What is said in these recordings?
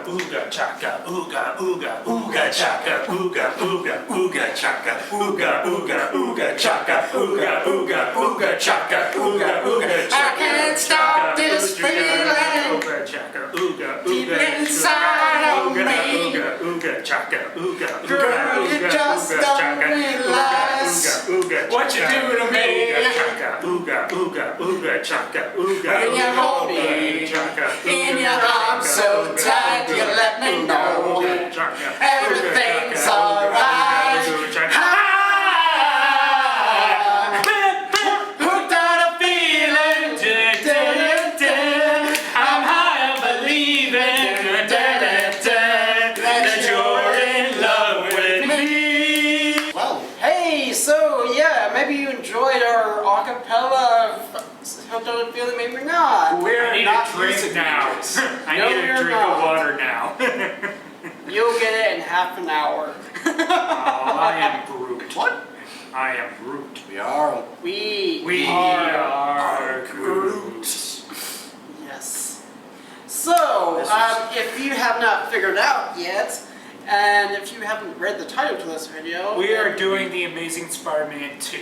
ooga chaka, ooga ooga ooga chaka, ooga ooga ooga chaka, ooga ooga ooga chaka, ooga ooga ooga chaka, ooga ooga chaka. I can't stop this feeling Ooga chaka, ooga deep ooga inside of me. ooga ooga chaka, ooga Girl, you just don't realize what you're doing to me. Ooga ooga ooga chaka, ooga When you hold me in your arms so tight, you let me know everything's alright. Hooked on a feeling, I'm high on believing that you're in love with me. Well, hey, so yeah, maybe you enjoyed our acapella of Hooked on a Feeling, maybe not. I need a drink now. I need a drink of water now. You'll get it in half an hour. I am Groot. What? I am Groot. We are Groot. Yes. So, if you have not figured out yet, and if you haven't read the title to this video, We are doing The Amazing Spider-Man 2.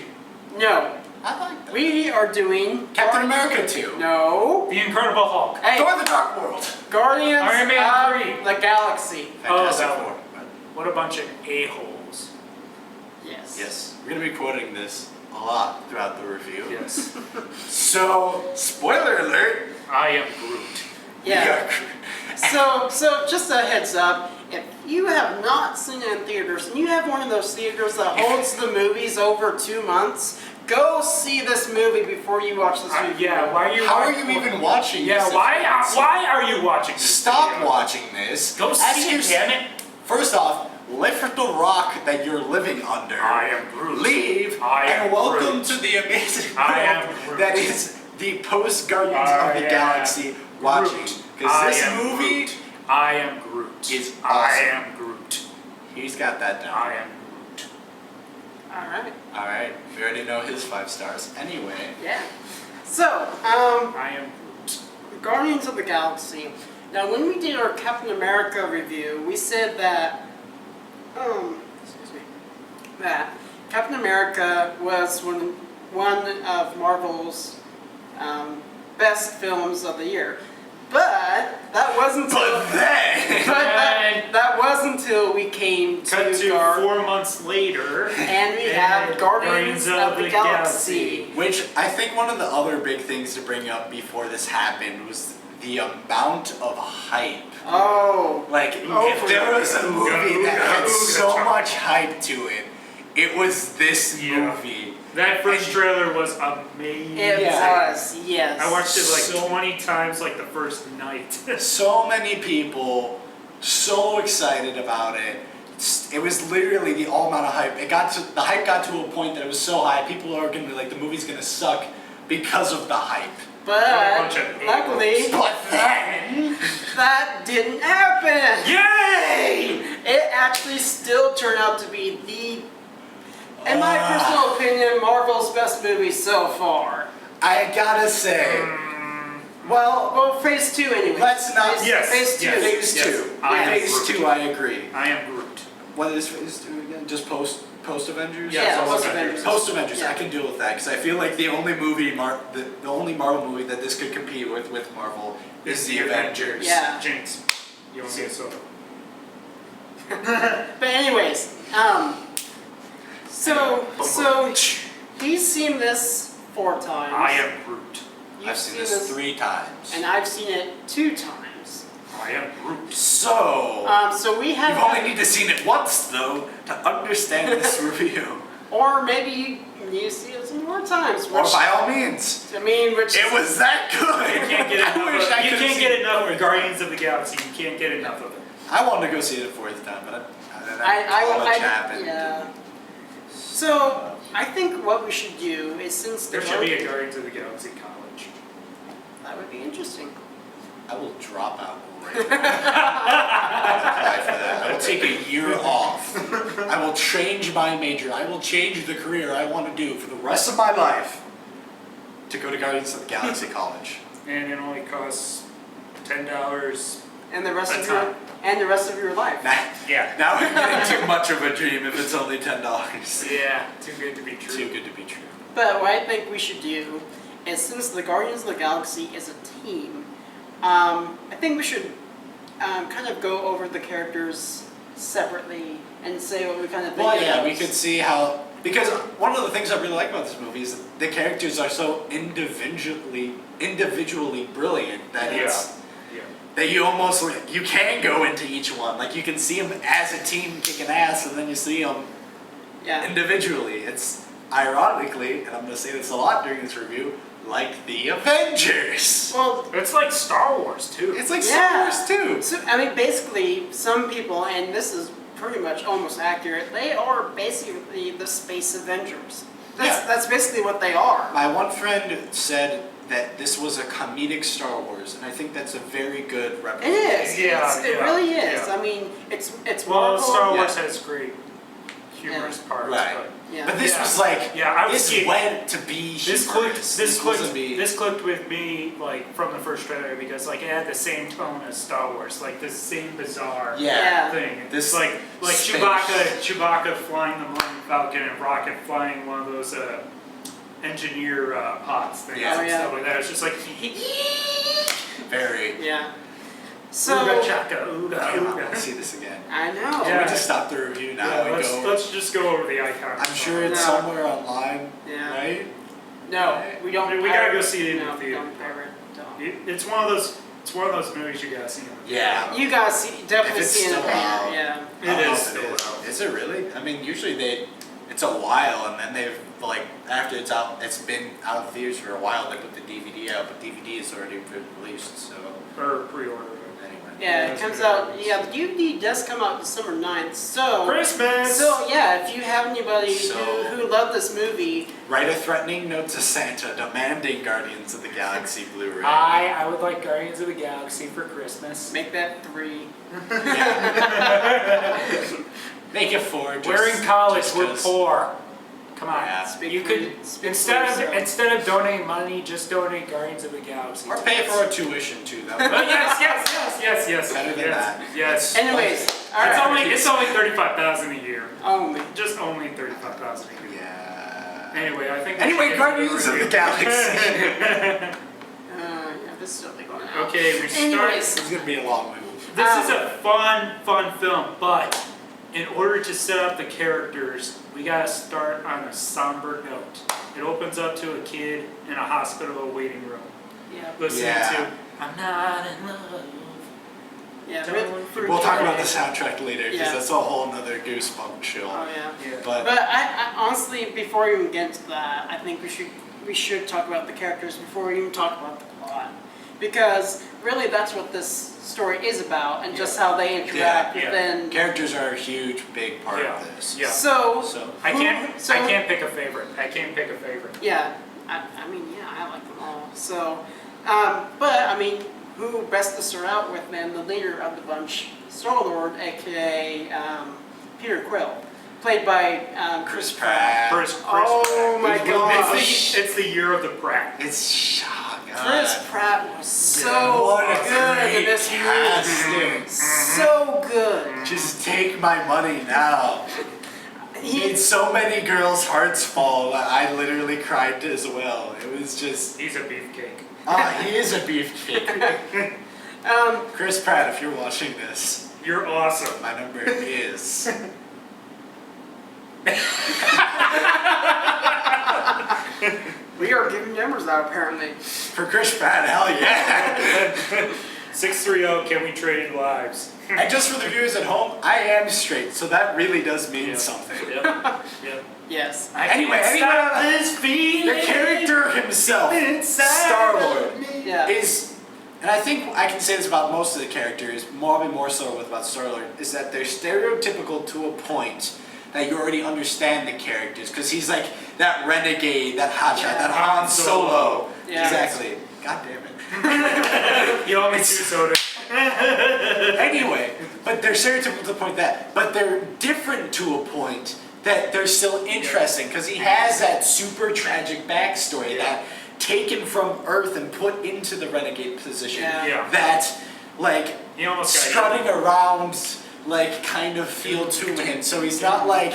No. I like that. We are doing Captain America 2. No. The Incredible Hulk. Hey, Thor the Dark World. Guardians Iron Man 3. of the Galaxy. Fantastic that Four. one. What a bunch of a-holes. Yes. Yes, we're going to be quoting this a lot throughout the review. Yes. So, spoiler alert. I am Groot. Yeah. So just a heads up, if you have not seen it in theaters, and you have one of those theaters that holds the movies over 2 months, go see this movie before you watch this movie. Yeah, why are you How are you even watching Yeah, this? why are you watching this? Stop video? watching this. Go Ask see it, yourself- damn it. First off, lift the rock that you're living under. I am Groot. Leave I am and welcome Groot. to the amazing I am world Groot. that is the post Guardians I of the am Galaxy watching. Groot. Because I this am movie Groot. I am Groot. is I awesome. am Groot. He's got that down. I am Groot. Alright. Alright, we already know his 5 stars. Anyway. Yeah. So, I am Groot. Guardians of the Galaxy. Now, when we did our Captain America review, we said that, that Captain America was one of Marvel's best films of the year. But that wasn't until that wasn't until we came Cut to to 4 months later. and we have Guardians of the Galaxy. Which I think one of the other big things to bring up before this happened was the amount of hype. Oh. Like, if there was a movie that had so much hype to it, it was this movie. That first trailer was amazing. It was, yes. I watched it like So- 20 times like the first night. So many people, so excited about it. It was literally the all amount of hype. The hype got to a point that it was so high, people are gonna be like, the movie's gonna suck because of the hype. But bunch of luckily, But then, that didn't happen. Yay! It actually still turned out to be in my personal opinion, Marvel's best movie so far. I gotta say, well, Phase 2 anyway. let's not. Yes. Phase 2. yes. Phase yes. 2. I am Phase Groot. 2, I agree. I am Groot. What is Phase 2 again? Just post Avengers? Yeah, Post Avengers. Avengers. Post Avengers, Yeah. I can deal with that because I feel like the only movie, the only Marvel movie that this could compete with Marvel is the Avengers. Yeah. Jinx. You want to get soda? But anyways, so he's seen this 4 times. I am Groot. You've I've seen this 3 times. and I've seen it 2 times. I am Groot. So, So we have, you've only need to seen it once though to understand this review. or maybe you need to see it some more times. Or Which, by all means, I mean, which it was that good. You can't get enough. I wish I You could've can't seen get it enough more of Guardians of the Galaxy. You can't get enough of it. I wanted to go see it a 4th time, but college happened. Yeah. So I think what we should do is, since There should be a Guardians of the Galaxy college. that would be interesting. I will drop out right now. I'll apply for that. I will take a year off. I will change my major. I will change the career I want to do for the rest of my life to go to Guardians of the Galaxy College. And it only costs $10 and the rest A of your ton. and the rest of your life. Yeah. Now we're getting too much of a dream if it's only $10. Yeah. Too good to be true. Too good to be true. But what I think we should do is, since the Guardians of the Galaxy is a team, I think we should kind of go over the characters separately and say what we kind of think. Well, of yeah, we those. could see how, because one of the things I really like about this movie is that the characters are so individually brilliant that Yeah. it's Yeah. that you almost you can go into each one. Like you can see them as a team kicking ass, and then you see them Yeah. individually. It's ironically, and I'm going to say this a lot during this review, like the Avengers. Well, It's like Star Wars too. It's like yeah. Star Wars too. So, I mean, basically, some people, and this is pretty much almost accurate, they are basically the Space Avengers. That's basically what they are. My one friend said that this was a comedic Star Wars, and I think that's a very good It representation. is. Yeah, It yeah, really is. yeah. I mean, it's Well, Marvel. Star Yeah. Wars has great humorous parts. Right. But Yeah. But this Yeah. was like, Yeah, I was this kidding. went to be This humorous. wasn't be. This clicked with me like from the first trailer because like it had the same tone as Star Wars, like the same bizarre Yeah. thing. This It's like space. Chewbacca flying the Millennium Falcon and Rocket flying one of those engineer pods things Yeah. Oh, and yeah. stuff like that. It's just like Very. Yeah. So ooga chaka ooga I want to ooga. see this again. I know. Can Yeah. we just stop the review now Yeah, and let's, go? let's just go over the icon. I'm sure it's No. somewhere online, Yeah. right? No, we don't. We gotta pirate- go see it in no, the theater. we don't pirate. Don't. It's one of those. It's one of those movies you gotta see. In the Yeah. You gotta see, definitely If it's see it in the still theater. out. Yeah. It I don't know is if still out. Is it really? I mean, usually it's a while, and then they've like after it's out, it's been out of theaters for a while. They put the DVD out, but DVD is already been released. So Or pre-order. anyway. Yeah, it comes out. Yeah, the DVD does come out December 9th. So. Christmas. So yeah, if you have anybody So- who loved this movie, Write a threatening note to Santa demanding Guardians of the Galaxy Blu-ray. I would like Guardians of the Galaxy for Christmas. make that 3. Make it 4. We're in college. just We're 'cause. poor. Come on. Yeah. Speak You for could you- speak for instead yourself. of donating money, just donate Guardians of the Galaxy. Or pay for our tuition too. That would Oh, yes. Better than yes, that. Yes. Anyways, all It's right. only 35,000 a year. Oh man. Just only 35,000 a year. Yeah. Anyway, I think. Anyway, Guardians of the Galaxy. Yeah, this is totally going out. Okay, we start. Anyways, This is gonna be a long movie. This is a fun film, but in order to set up the characters, we gotta start on a somber note. It opens up to a kid in a hospital waiting room, yeah, listening Yeah. to "I'm not in love." yeah. Don't forget. We'll talk about the soundtrack later because Yeah. that's a whole nother goosebump chill. Oh yeah. Yeah. But But I honestly, before we even get into that, I think we should talk about the characters before we even talk about the plot, because really that's what this story is about, and just how they interact. Yeah. Then characters are a huge, big part Yeah. of this. Yeah. so So I can't. So- I can't pick a favorite. I can't pick a favorite. Yeah, I mean, yeah, I like them all. So, but I mean, who best to start out with than the leader of the bunch, Star-Lord, aka Peter Quill, played by Chris Pratt. Chris Oh my Chris- gosh. It's the year of the Pratt. it's Chris Pratt was so What a good in great this movie. casting. So good. Just take my money now. He, Made so many girls' hearts fall that I literally cried as well. It was just He's a beefcake. he is a beefcake. Chris Pratt, if you're watching this, You're awesome. my number is. we are giving numbers out apparently. For Chris Pratt, hell yeah! 630. Can we trade lives? And just for the viewers at home, I am straight, so that really does mean Yeah. something. Yep. Yep. Yes. Anyway, Stop this feeling. The character himself, Inside Star-Lord, Yeah. is, and I think I can say this about most of the characters, probably more so with about Star-Lord, is that they're stereotypical to a point that you already understand the characters, because he's like that renegade, that hotshot, Yeah. that Han Solo. Yeah. Exactly. God damn it. You owe me 2 sodas. Anyway, but they're stereotypical to the point but they're different to a point that they're still interesting, because he has that super tragic backstory that taken from Earth and put into the renegade position Yeah. Yeah. that like He almost got strutting around, like kind of feel to him. So he's not like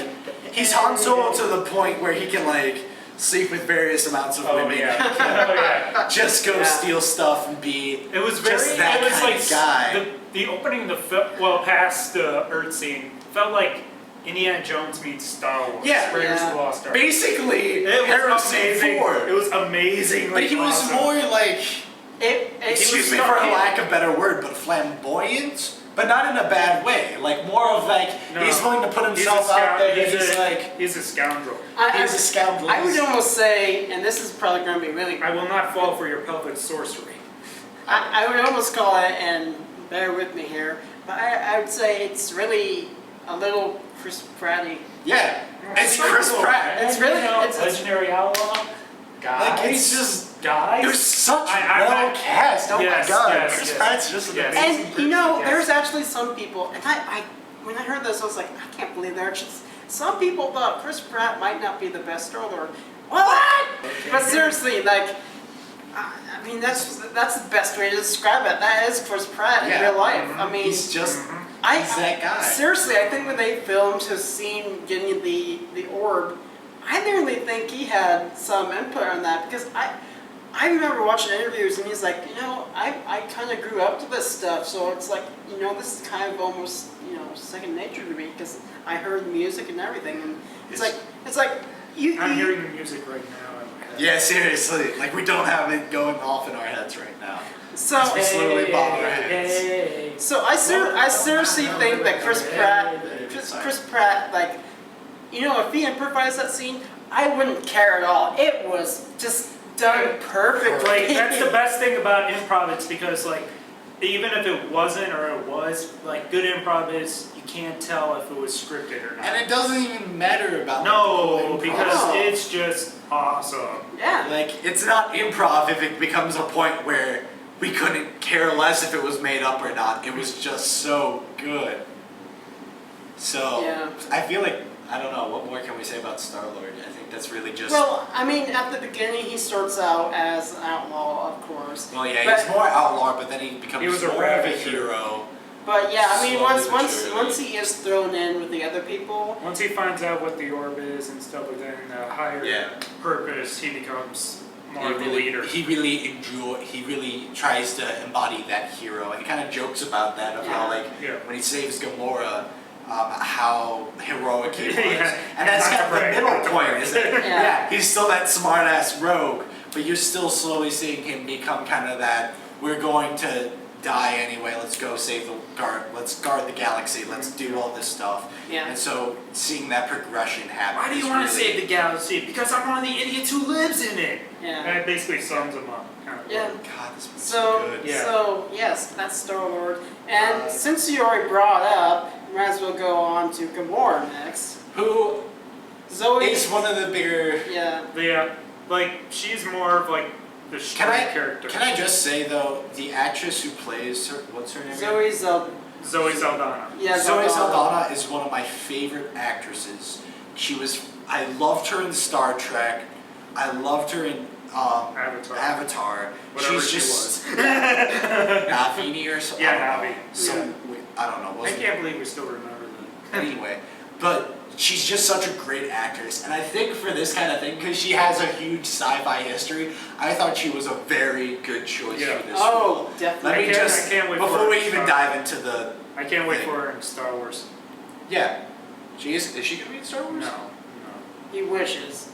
he's Han Solo to the point where he can like sleep with various amounts of women. Yeah. Oh yeah. Just go steal stuff and be It was very. just that it was kind like of guy. the opening of the film. Well, past the Earth scene felt like Indiana Jones meets Star Wars. Yeah. Raiders of the Lost Ark. Basically, It was Harrison amazing. Ford. It was amazing. But he was more like, excuse me for a lack of better word, but flamboyant. But not in a bad way. Like more of like No. he's willing to put He's himself a out there. he's a scoundrel. He's a scoundrel. I would almost say, and this is probably going to be really, I will not fall for your pelvic sorcery. I would almost call it, and bear with me here, but I would say it's really a little Chris Pratty. Yeah, it's Chris Pratt. It's really- it's- legendary outlaw guy. Like it's just guys. it was such I'm well not- cast. Oh Yes, my god, yes, Chris yes. Pratt's just an Yes. amazing And you know, yes. there's actually some people, and I when I heard this, I was like, I can't believe there are just some people thought Chris Pratt might not be the best Star Lord. What? But seriously, like, I mean, that's the best way to describe it. That is Chris Pratt in Yeah. real life. I mean, He's just I, he's that guy. Seriously, I think when they filmed his scene getting the orb, I nearly think he had some input on that because I remember watching interviews and he's like, you know, I kind of grew up to this stuff, so it's like, you know, this is kind of almost, you know, second nature to me because I heard the music and everything, and it's like you. I'm you- hearing the music right now in my head. Yeah, seriously. Like we don't have it going off in our heads right now. so We slowly bob our heads. Hey. So I seriously think that Chris Pratt, like, you know, if he improvised that scene, I wouldn't care at all. It was just done perfectly. Like, that's the best thing about improv. It's because, like, even if it wasn't or it was, like, good improv is you can't tell if it was scripted or not. And it doesn't even matter about No, like, the whole improv. because No. it's just awesome. Yeah. Like, it's not improv if it becomes a point where we couldn't care less if it was made up or not. It was just so good. So, Yeah. I feel like, I don't know, what more can we say about Star-Lord? I think that's really just... Well, I mean, at the beginning, he starts out as an outlaw, of course. Well, yeah, but- he's more outlaw, but then he becomes He was a more of a rabbit. hero. But yeah, I mean, Slowly but once surely. he is thrown in with the other people, Once he finds out what the orb is and stuff within the higher Yeah. purpose, he becomes more of the leader. He really tries to embody that hero, and he kind of jokes about that, of how, like, Yeah. when he saves Gamora, how heroic he was. Yeah. And that's Not kind of to the brag, middle not to point, brag. is that, Yeah. yeah, he's still that smart-ass rogue, but you're still slowly seeing him become kind of that, we're going to die anyway, let's go save the guard, let's guard the galaxy, let's do all this stuff. Yeah. And so, seeing that progression happen Why do you is want to really- save the galaxy? Because I'm one of the idiots who lives in it. yeah. And it basically sums him up. Kind of. Yeah. God, this movie's So, good. Yeah. so yes, that's Star Lord. And since you already brought up, we might as well go on to Gamora next. Who Zoe. is one of the bigger... Yeah. But yeah, like, she's more of like the strong character. Can I just say though, the actress who plays her, what's her name? Zoe Zoe Saldana. Yeah. Zoe Saldana is one of my favorite actresses. I loved her in Star Trek. I loved her in Avatar. Whatever She's she just was. Navini or something. Yeah, I don't know. Navi. So I don't know. I Wasn't can't believe we still remember that. anyway, but she's just such a great actress, and I think for this kind of thing, because she has a huge sci-fi history, I thought she was a very good choice Yeah. for this role. Oh, definitely. Let me I can't wait for before her we to even start. dive into the, I can't wait for her in Star Wars. yeah, she is she gonna be in Star Wars? No. He wishes.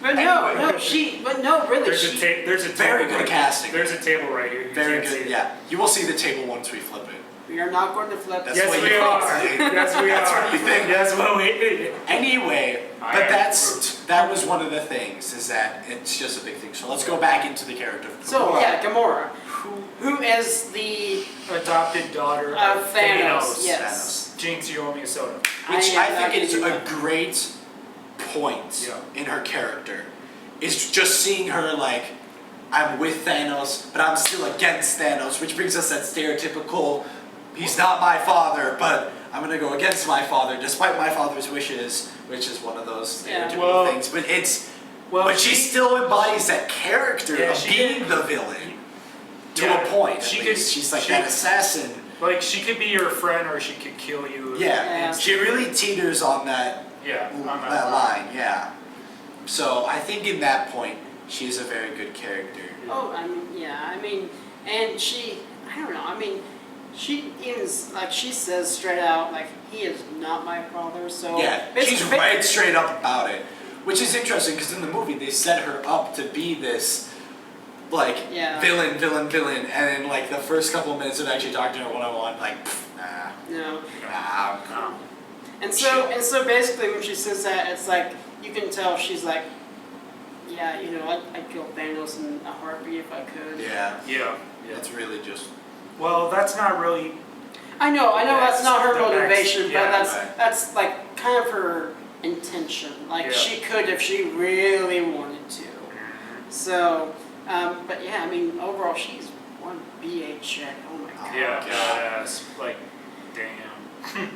But no, Anyway. but no, really, There's she. a table Very good right casting. There's a table right here. You Very can't see good, it. yeah. You will see the table once we flip it. We are not going to flip. That's Yes, what we you are. think. Yes, we That's are. what you think. Yes, what we. Anyway, I but am that was one of the things, is that it's just a big thing. So let's go back into the character. So Gamora. yeah, Gamora, who is the Adopted daughter of Thanos? Yes. Jinx, you owe me a soda. Which am I not think is gonna a do great point Yeah. in her character. Is just seeing her like, I'm with Thanos, but I'm still against Thanos, which brings us that stereotypical, he's not my father, but I'm gonna go against my father despite my father's wishes, which is one of those Yeah. stereotypical Well- things. But it's, Well, but she still embodies that character Yeah, of she being did. the villain. To Yeah, a point. she At could- least. She's like she- that assassin. Like, she could be your friend or she could kill you. Yeah, she really teeters on that Yeah, on that line. Yeah. So I think in that point, she's a very good character. Oh, I mean, yeah, I mean, and she, I don't know, I mean, she even, like, she says straight out, like, he is not my father, so. Yeah, she's basically- right straight up about it, which is interesting because in the movie they set her up to be this, like, Yeah. villain, and then like the first couple of minutes of actually talking to her one-on-one, like, pff, nah, No. nah, No. And so basically when she says that, it's like, you can tell she's like, yeah, you know, I'd kill Thanos in a heartbeat if I could. yeah, Yeah. it's really just, Well, that's not really. I know that's not her The next- motivation, yeah, but right. that's like kind of her intention. Like Yeah. she could if she really wanted to. So, but yeah, I mean, overall, she's one BA chick. Oh my god. Yeah, God. badass. Like, damn.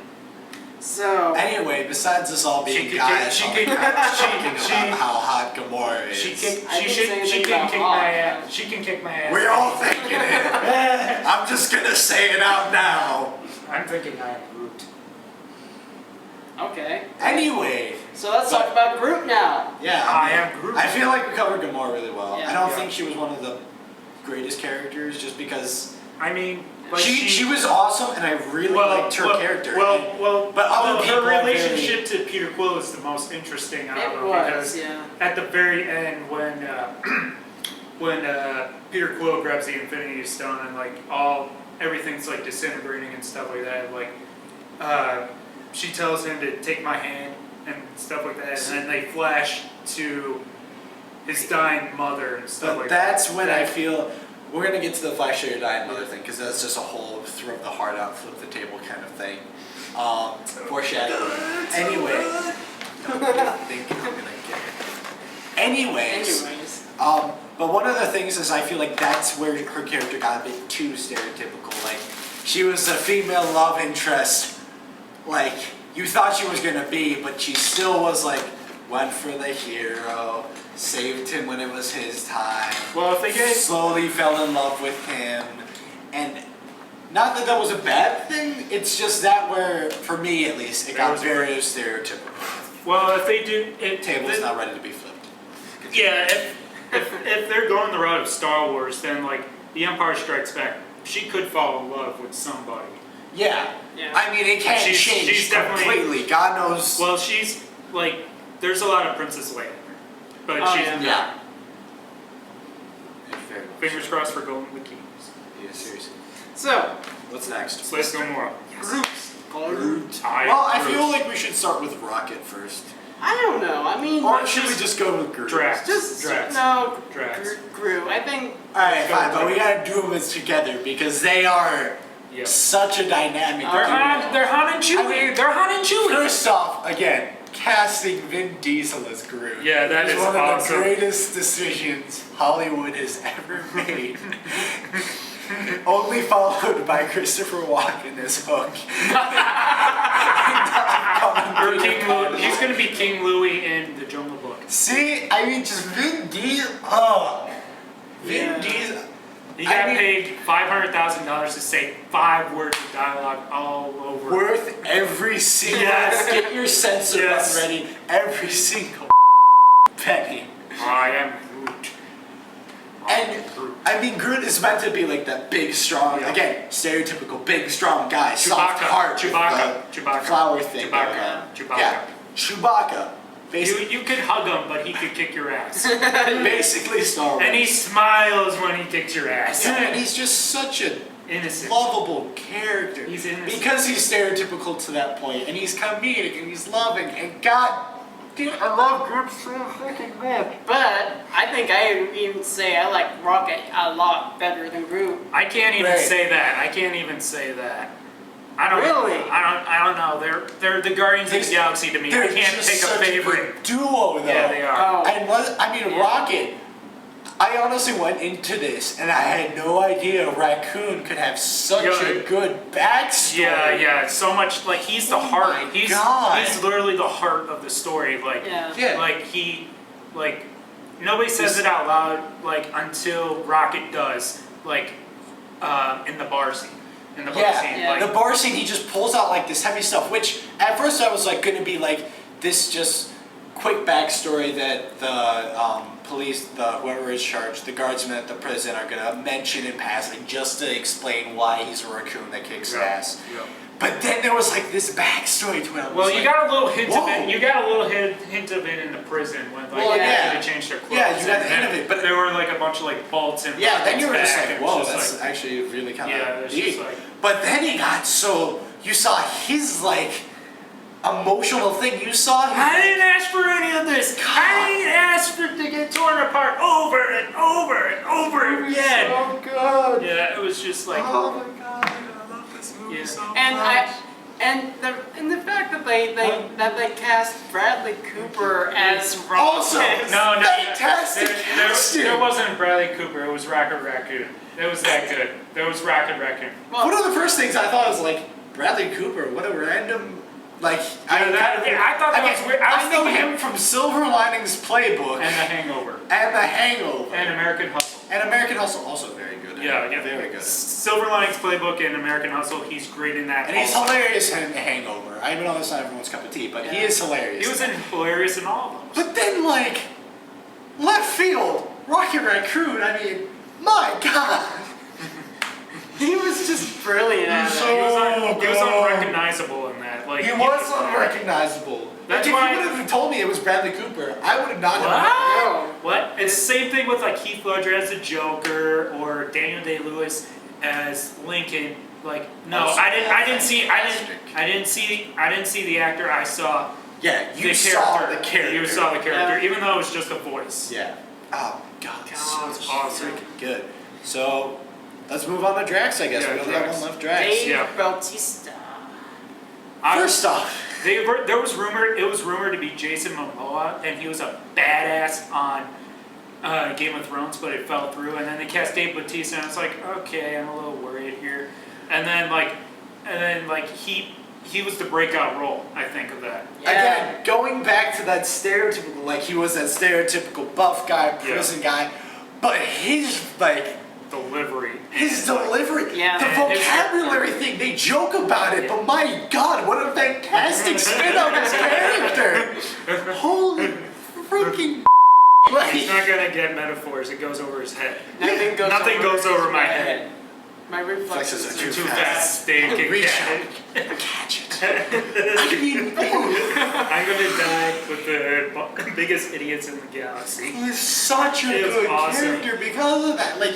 So. Anyway, besides us all being She could guys, kick- all she could- kind of she- talking she- about how hot Gamora is. She can. I She didn't say should. She anything can about kick hot, my ass. but- She can kick my ass. We're all thinking it. I'm just gonna say it out now. I'm thinking I am Groot. Okay. Anyway, So let's talk about Groot now. yeah. I am Groot. I feel like we covered Gamora really well. Yeah. I don't Yeah. think she was one of the greatest characters just because I mean, like she was awesome and I really liked her character. Well, but other people her are relationship to Peter Quill is the most interesting out of It them was, because yeah. at the very end when when Peter Quill grabs the Infinity Stone and like everything's like disintegrating and stuff like that, like she tells him to take my hand and stuff like that, and then they flash to his dying mother and stuff But like that's that. when I feel we're gonna get to the Flash of Your Dying Mother thing because that's just a whole throw the heart out, flip the table kind of thing. Foreshadowing. Anyway, don't think I'm gonna get it. Anyways, but one of the things is I feel like that's where her character got a bit too stereotypical. Like she was a female love interest, like you thought she was gonna be, but she still was like went for the hero, saved him when it was his time. Well, if they get Slowly fell in love with him, and not that that was a bad thing. It's just that where, for me at least, it got very stereotypical. well, if they do, Table's not ready to be flipped. Yeah, if they're going the route of Star Wars, then like The Empire Strikes Back, she could fall in love with somebody. Yeah. Yeah. I mean, it can't She's change definitely- completely. God knows. Well, she's like, there's a lot of Princess Leia, but Oh, she's yeah. Yeah. fingers crossed for Golden the Keys. Yeah, seriously. So, What's next? Let's go more. Groot. Groot. I Well, I Groot. feel like we should start with Rocket first. I don't know. I mean, Or should we just go with Groot? Drax. just Drax. no. Drax. Groot. I think. Alright, Go fine, with but we Drax. gotta do them together because they are Yeah. such a dynamic They're duo. They're Han and Chewie. I mean, they're Han and Chewie. First off, again, casting Vin Diesel as Groot. Yeah, that is is one of awesome. the greatest decisions Hollywood has ever made. Only followed by Christopher Walken as Hook. Or King Louis. He's gonna be King Louis in the Jungle Book. See, I mean, just Vin Diesel. Oh, Vin Yeah. Diesel. He I got mean- paid $500,000 to say 5 words of dialogue all over. Worth every single. Yes. Get your censored Yes. button ready. Every single penny. I am Groot. I am And Groot. I mean, Groot is meant to be like that big, strong, Yeah. again, stereotypical big, strong guy, soft Chewbacca. heart, with Chewbacca. the Chewbacca. flower thing. Chewbacca. going on. Chewbacca. Yeah, Chewbacca. You could hug him, but he could kick your ass. Basically Star Wars. And he smiles when he kicks your ass. Yeah, and he's just such a Innocent. lovable character. He's innocent. Because he's stereotypical to that point, and he's comedic, and he's loving, and God, dude, I love Groot so fucking much. But I think I would even say I like Rocket a lot better than Groot. I can't even Right. say that. I can't even say that. I don't Really? I don't know. They're the Guardians of the Galaxy to me. I They're can't just pick a such favorite. good duo, though. Yeah, they are. Oh. I mean, Yeah. Rocket. I honestly went into this and I had no idea Raccoon could have such Yeah. a good backstory. Yeah. So much like he's the Oh heart. my He's God. he's literally the heart of the story. Like Yeah. like nobody says it out loud like until Rocket does. Like in the bar scene. In the bar scene, yeah. like, The bar scene, he just pulls out like this heavy stuff, which at first I was like gonna be like this just quick backstory that the police, whoever is charged, the guardsmen at the prison are gonna mention in passing just to explain why he's a raccoon that kicks ass. Yeah. But then there was like this backstory to it. Well, you got a little hint whoa. of it. You got a little hint of it in the prison when like Well, they yeah. had to change their clothes. Yeah, you got the and hint of it, but there were like a bunch of like bolts and yeah, then you were just back, like, and it was whoa, just that's like, actually really kind yeah, of it's deep. just like, But then he got so you saw his like emotional thing. You saw him. I didn't ask for any of this. I didn't ask for it to get torn apart over and over and over again. So good. Yeah, it was just like, Oh my god, I love this movie Yeah. so And much. and the fact that they cast Bradley Cooper as Also, Rocket. no, fantastic casting. there wasn't Bradley Cooper. It was Rocket Raccoon. It was that good. There was Rocket Raccoon. One of the first things I thought was like Bradley Cooper. What a random like. I thought that was weird. I know him from Silver Linings Playbook And The Hangover. and The Hangover And American Hustle. and American Hustle. Also very good. Yeah, very good. Silver Linings Playbook and American Hustle. He's great in that. And he's also. hilarious in The Hangover. I know that's not everyone's cup of tea, but he is hilarious. He was hilarious in all of those. But then, like, left field, Rocket Raccoon, I mean, my God. He was just brilliant at So it. He was good. unrecognizable in that. Like He was unrecognizable. That's Like, why- if you would have told me it was Bradley Cooper, I would have not What? have. What? It's the same thing with like Heath Ledger as the Joker or Daniel Day-Lewis as Lincoln. Like, no, Also I didn't see the actor. I saw Yeah, you the saw character. the character. You saw the character, Yeah. even though it was just a voice. Yeah. Oh, God. God, it's so awesome. freaking good. So, let's move on to Drax, I guess. Yeah, we only Drax. got one left, Drax. Dave Yeah. Bautista. First off, It was rumored to be Jason Momoa, and he was a badass on Game of Thrones, but it fell through. And then they cast Dave Bautista, and I was like, okay, I'm a little worried here. And then he was the breakout role, I think, of that. Yeah. again, going back to that stereotypical, like, he was that stereotypical buff guy, prison guy, but his, like, Delivery. his delivery, Yeah. the And his- vocabulary thing, they joke about it, but my God, what a fantastic spin on his character! Holy freaking He's like, not gonna get metaphors. It goes over his head. Nothing goes over my head. My reflexes Flexes are are Too fast. They can Reach catch it. catch it. I mean, I'm gonna die with the biggest idiots in the galaxy. he's such a It was good awesome. character because of that. Like,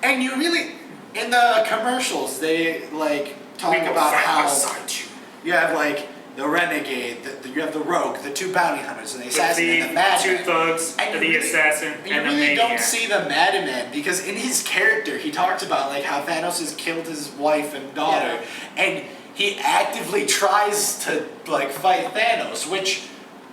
and you really, in the commercials, they like talk about how you have like the renegade, you have the rogue, the two bounty hunters, and the assassin, and the The madman. two thugs, And you the really- assassin, You and the really maniac. don't see the madman because in his character he talks about like how Thanos has killed his wife and daughter, and he actively tries to like fight Thanos, which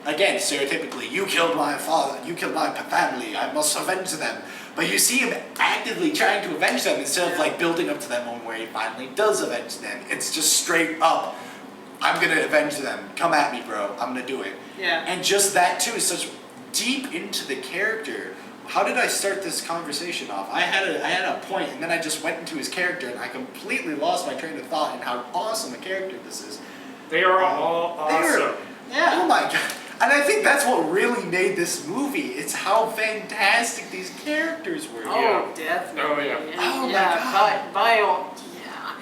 again stereotypically, you killed my father, you killed my family, I must avenge them. But you see him actively trying to avenge them instead of like building up to that moment where he finally does avenge them. It's just straight up, I'm gonna avenge them. Come at me, bro. I'm gonna do it. Yeah. And just that too is such deep into the character. How did I start this conversation off? I had a point, and then I just went into his character, and I completely lost my train of thought and how awesome a character this is. They are all awesome. Yeah. Oh my God! And I think that's what really made this movie. It's how fantastic these characters were. Oh, definitely. Oh, yeah. Oh, my yeah, God. By all, yeah.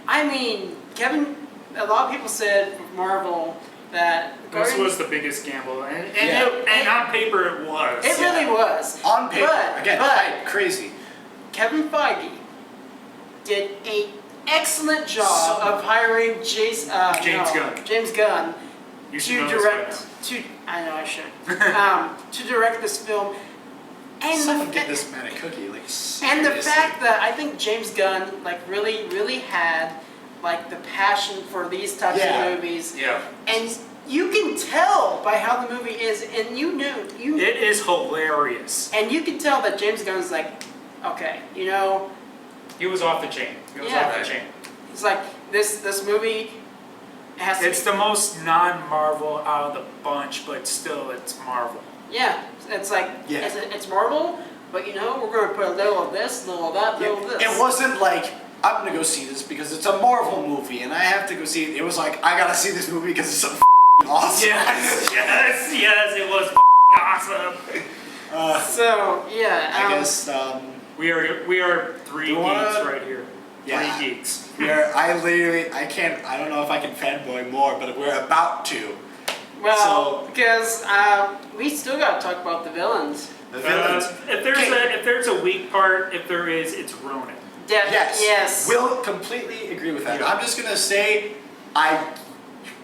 I mean, Kevin. A lot of people said with Marvel that This Guardians- was the biggest gamble, and Yeah. on paper it was. It really was. On paper, But hype, crazy. Kevin Feige did an excellent job So- of hiring James Gunn. James Gunn You should to know this by direct. now. I know I should. To direct this film, and Someone the, get this man a cookie, like and the seriously. fact that I think James Gunn like really had like the passion for these types Yeah. of movies, Yeah. and you can tell by how the movie is, and It is hilarious. and you can tell that James Gunn's like, okay, you know. He was off the chain. He was Yeah. off the chain. It's like this movie has to. It's the most non-Marvel out of the bunch, but still, it's Marvel. Yeah, it's like Yeah. it's Marvel, but you know, we're going to put a little of this, a little of that, a little of this. It wasn't like, I'm gonna go see this because it's a Marvel movie and I have to go see it. It was like, I gotta see this movie because it's so awesome. Yes, it was awesome. So, yeah. I guess, We are three You geeks wanna- right here. Yeah. Three geeks. I don't know if I can fanboy more, but we're about to. Well, So- because we still got to talk about the villains. The villains. If there's a weak part, if there is, it's Ronan. Yes. Will completely agree with that. Yeah. I'm just gonna say, I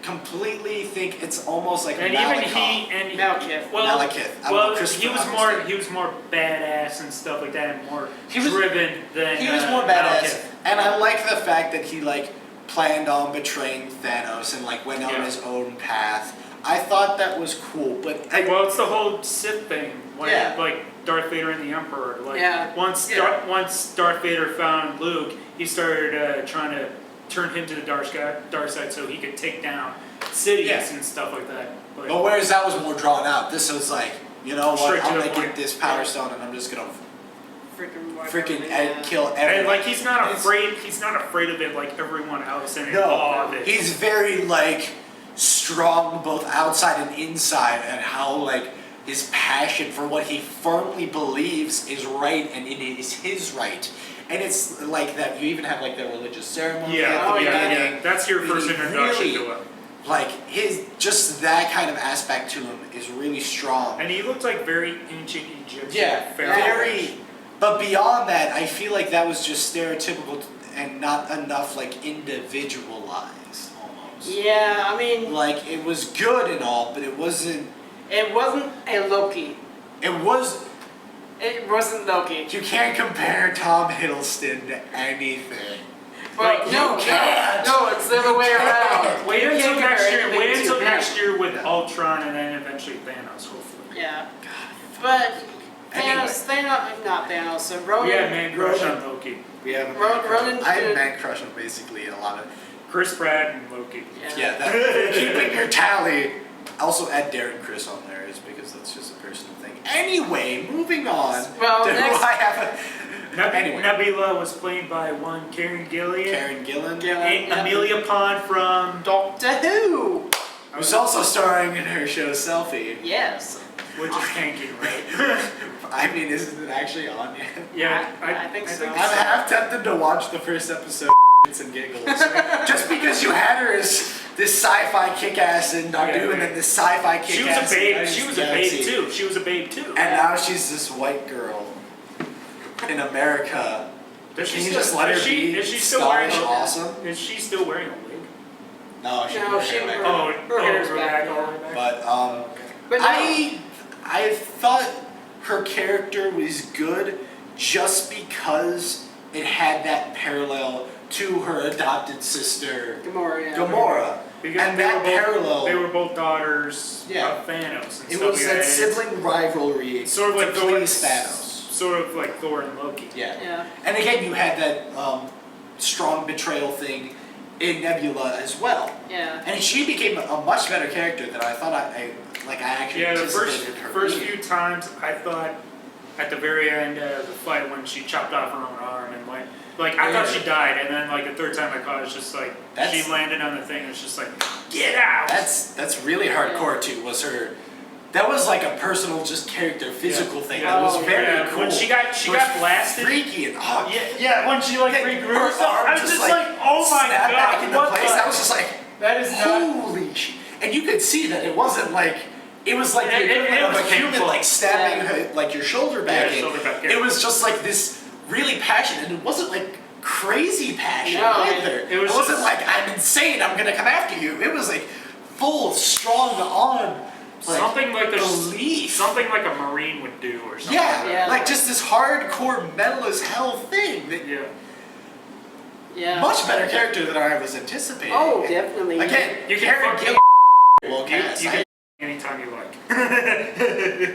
completely think it's almost like And a even Malekith. Malekith. Well, Malekith. I well, love Christopher he was more badass and stuff like that, and more He was- driven than He was more badass, Malekith. and I like the fact that he like planned on betraying Thanos and like went on Yeah. his own path. I thought that was cool, but Well, it's the whole Sith thing. When, Yeah. like Darth Vader and the Emperor. Like Yeah. once Yeah. once Darth Vader found Luke, he started trying to turn him to the dark side so he could take down cities Yeah. and stuff like that. But, but whereas that was more drawn out, this was like, you know what? Straight to I'm the gonna point. get this Power Stone and I'm just gonna Freaking kill everyone. and like he's not It's- afraid. He's not afraid of it like everyone else, and in No, awe of it. he's very like strong both outside and inside, and how like his passion for what he firmly believes is right and it is his right. And it's like that. You even have like the religious ceremony at the beginning. That's your first He introduction really- to him. Like his just that kind of aspect to him is really strong. And he looked like very ancient Egyptian. Yeah, pharaoh. very. But beyond that, I feel like that was just stereotypical and not enough like individualized almost. Yeah, I mean, Like it was good and all, but it wasn't. it wasn't a Loki. It was. It wasn't Loki. You can't compare Tom Hiddleston to anything. Well, Like, no, you can't. no, it's the other way around. Wait You until can't compare next year. anything Wait to until him. next year with Yeah. Ultron and then eventually Thanos, hopefully. Yeah, but Anyway. not Thanos. So Ronan. We had man crush Ronan. on Loki. We have. Ronan I have did- man crush on basically a lot of. Chris Pratt and Loki. Yeah, that, keeping your tally. Also add Darren Chris on there is because that's just a personal thing. Anyway, moving on. Well, to next- who I have Anyway. Nebula was played by one Karen Gillian. Karen Gillan. And Amelia Pond from Doctor Who. Who's also starring in her show Selfie. Yes. which is tanking, right? I mean, isn't it actually on yet? Yeah, I think so. I'm half tempted to watch the first episode and giggles. Just because you had her as this sci-fi kick-ass in Doctor Yeah, Who and then this sci-fi She was kick-ass a in babe. Guardians She of was the a babe Galaxy. too. She was a babe too. And now she's this white girl in America. Does Can you still- just let her is she, be Is she still wearing stylish a, awesome? Is she still wearing a wig? No, she No, she- didn't. Oh, Her hair's go back, all the way back. But But no. I thought her character was good just because it had that parallel to her adopted sister Gamora. Yeah. Gamora. Because And they that were both, parallel- They were both daughters Yeah. of Thanos. And It stuff was like that It's sibling rivalry sort of like to Thor. please Thanos. Sort of like Thor and Loki. Yeah. Yeah. And again, you had that strong betrayal thing in Nebula as well. Yeah. And she became a much better character than I thought I actually Yeah, the anticipated her first being. few times I thought at the very end of the fight when she chopped off her own arm and went like I thought she died, and then like the third time I caught it, it's just like That's- she landed on the thing and it's just like get out. That's really hardcore too. Was her? That was like a personal, just character, physical thing. That was Oh, very yeah. cool. When she got It was blasted. freaky and oh, Yeah, when she like Yeah, regrew her herself, arm I was just like, oh my snapped god, back into what place. the? That was just like That is not. holy shit. And you could see that it wasn't like it was like the It equivalent of was a human painful. like stabbing Yeah. her, like your shoulder back Yeah, in. shoulder back, yeah. It was just like this really passionate, and it wasn't like crazy passion No, either. it was wasn't just- like I'm insane, I'm gonna come after you. It was like full, strong on. Like, Something like belief. something like a Marine would do or something. Yeah, Yeah. like just this hardcore metal as hell thing. That Yeah. Yeah. much better character than I was anticipating. Oh, definitely. Again, You can Karen fuck Gillan. Well, You cast. can anytime you like.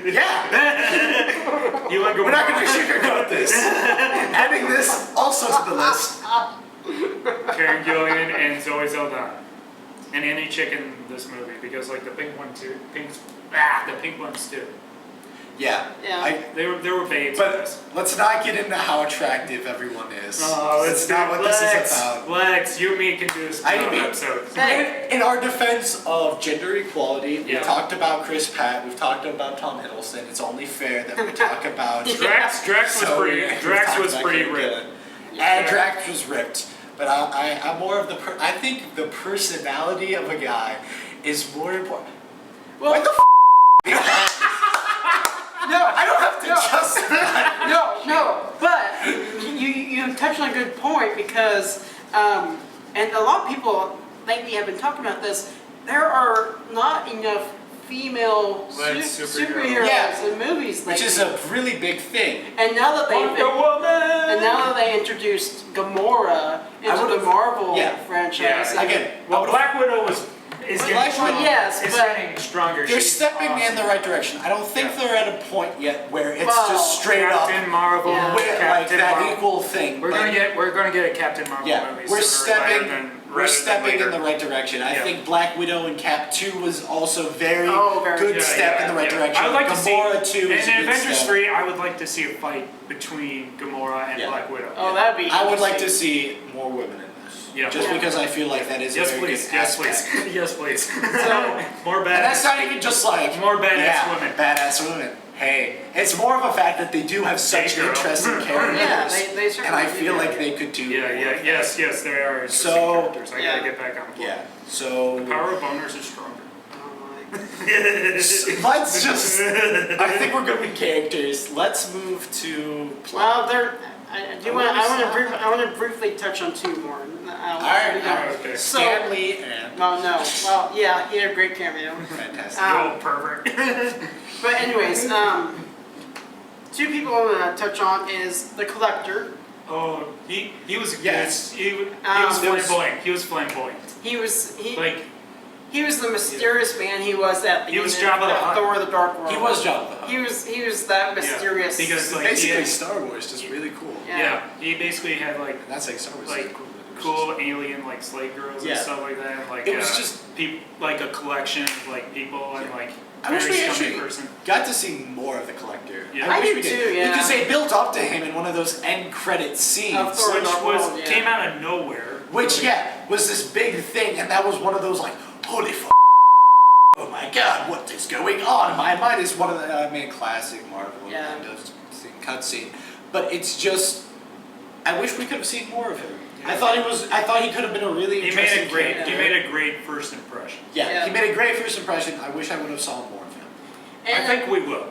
Yeah, You like we're not going to sugarcoat this. Adding this also to the list. Karen Gillian and Zoe Saldana. And any chick in this movie because like the pink one too. The pink ones too. Yeah. Yeah. They were babes. in But this. let's not get into how attractive everyone is. Oh, That's not what this is about. Lex, you and me can do this I mean, episode. In our defense of gender equality, we Yeah. talked about Chris Pratt, we've talked about Tom Hiddleston. It's only fair that we talk about Drax was So, pretty. yeah, Drax we've was talked pretty about ripped. Karen Gillan. And Drax was ripped. But I'm more of the. I think the personality of a guy is more important. Well, What the no, I don't have to just. no. But you touched on a good point because, and a lot of people lately have been talking about this. There are not enough female Like superheroes Yeah. in movies lately. Which is a really big thing. and now that Wonder Woman. and now that they introduced Gamora into the would've- Marvel yeah. franchise, Yeah, Again, Well, Black Widow is But getting Black strong. Widow- yes, is but- getting stronger. They're She's stepping in awesome. the right direction. I don't think Yeah. they're at a point yet where it's Well, just straight up Captain Marvel. Yeah. with like Captain that Marvel. equal thing. We're but- gonna get a Captain Marvel Yeah, movie. we're sooner rather stepping. than- We're rather than stepping later. in the right direction. I Yeah. think Black Widow and Cap 2 was also very very good good. step in the right direction. I would like to see. Gamora And 2 is a in good Avengers step. 3, I would like to see a fight between Gamora and Yeah. Black Widow. oh, that'd be. I would like to interesting. see more women in this. Yeah. Just Yeah. because I feel like that is Yes, a very please. good Yes, aspect. please. Yes, please. So- More And that's badass. not even just like More badass yeah, women. Badass women. Hey, it's more of a fact that they do have such Hey, girl. interesting characters. Yeah, they certainly and I do feel that. like they could do. Yeah, more yeah, of yes, yes, they are interesting So, characters. I yeah. gotta get back on board. Yeah. So Power of boners is stronger. Oh, my. let's just. I think we're good with characters. Let's move to plot. Well, there. I want to briefly touch on two more. All right. Okay. So- Stanley and No. Well, yeah, he had a great cameo. fantastic. You old pervert. But anyways, two people I want to touch on is the Collector. Oh, he was Yes. he was there was- flamboyant. He was flamboyant. He was Like he was the mysterious man he was at the He was end Jabba the of Hutt. Thor: The Dark World. He was Jabba the Hutt. He was that mysterious. Yeah, because like he Basically, had, Star Wars, just really cool. Yeah. he basically had like And that's like Star Wars. like is cool. cool alien like slave girls Yeah. and stuff like that. And, like It was just- like a collection of like people and like I wish very we scummy actually person. got to see more of the Collector. Yeah. I wish do we did. too, yeah. Because they built up to him in one of those end credit scenes. Of Thor: Which Dark was World, yeah. came out of nowhere. Which, yeah, was this big thing, and that was one of those like, holy f***, oh my god, what is going on? My mind is one of the, classic Marvel Yeah. cutscene. But it's just, I wish we could have seen more of him. I thought he could have been a really He interesting made character. he made a great first impression. Yeah, he made a great first impression. I wish I would have saw more of him. And I think we will.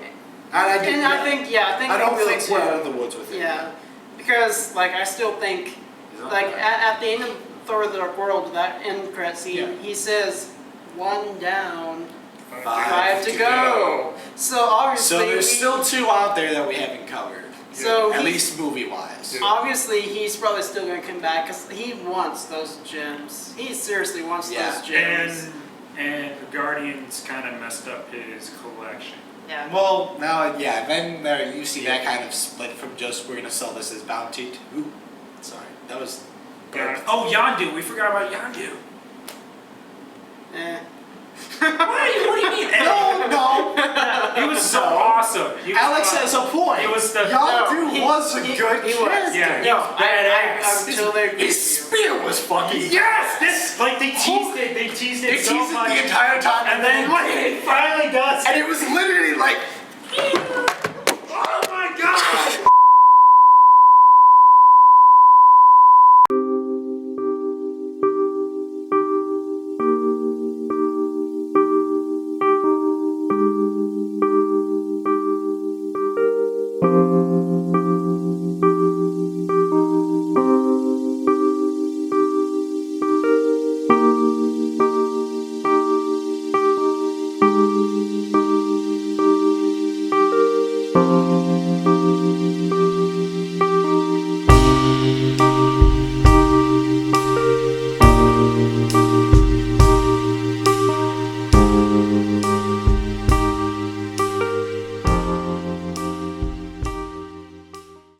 I I think I don't we will think we're too. out of the woods with him. Yeah, because like I still think He's not like bad. at the end of Thor: The Dark World, that end credit scene, Yeah. he says, "1 down, Five 5 to to go." So obviously, So there's still 2 out there that we haven't covered. So At he- least movie-wise. obviously he's probably still gonna come back because he wants those gems. He seriously wants Yeah. those gems. And the Guardians kind of messed up his collection. Yeah. Well, now, yeah, then you see that kind of split from just we're gonna sell this as bounty to. Ooh, sorry, that was. Oh, Yondu. We forgot about Yondu. Eh. What do you mean? No, He was so No. awesome. He was Alex awesome. has a point. He was the Yondu he- was a he- good he was. character. Yeah, he No, was badass. I'm totally agree His with you. spear was fucking. Yes, this like they teased it. They teased it They so teased it much. the entire time, And then when he finally does, and it was